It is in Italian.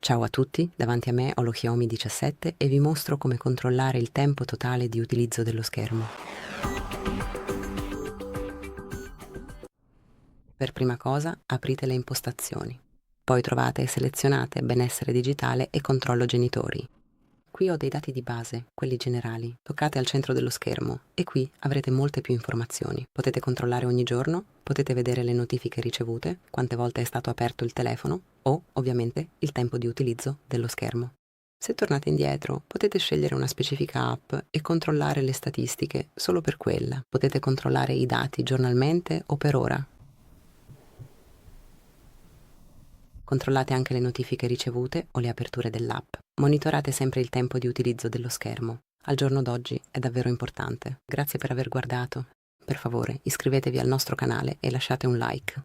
Ciao a tutti, davanti a me ho lo Xiaomi 17 e vi mostro come controllare il tempo totale di utilizzo dello schermo. Per prima cosa aprite le impostazioni. Poi trovate selezionate Benessere Digitale e controllo genitori. Qui ho dei dati di base, quelli generali. Toccate al centro dello schermo e qui avrete molte più informazioni. Potete controllare ogni giorno, potete vedere le notifiche ricevute, quante volte è stato aperto il telefono o, ovviamente, il tempo di utilizzo dello schermo. Se tornate indietro, potete scegliere una specifica app e controllare le statistiche solo per quella. Potete controllare i dati giornalmente o per ora. Controllate anche le notifiche ricevute o le aperture dell'app. Monitorate sempre il tempo di utilizzo dello schermo. Al giorno d'oggi è davvero importante. Grazie per aver guardato. Per favore, iscrivetevi al nostro canale e lasciate un like.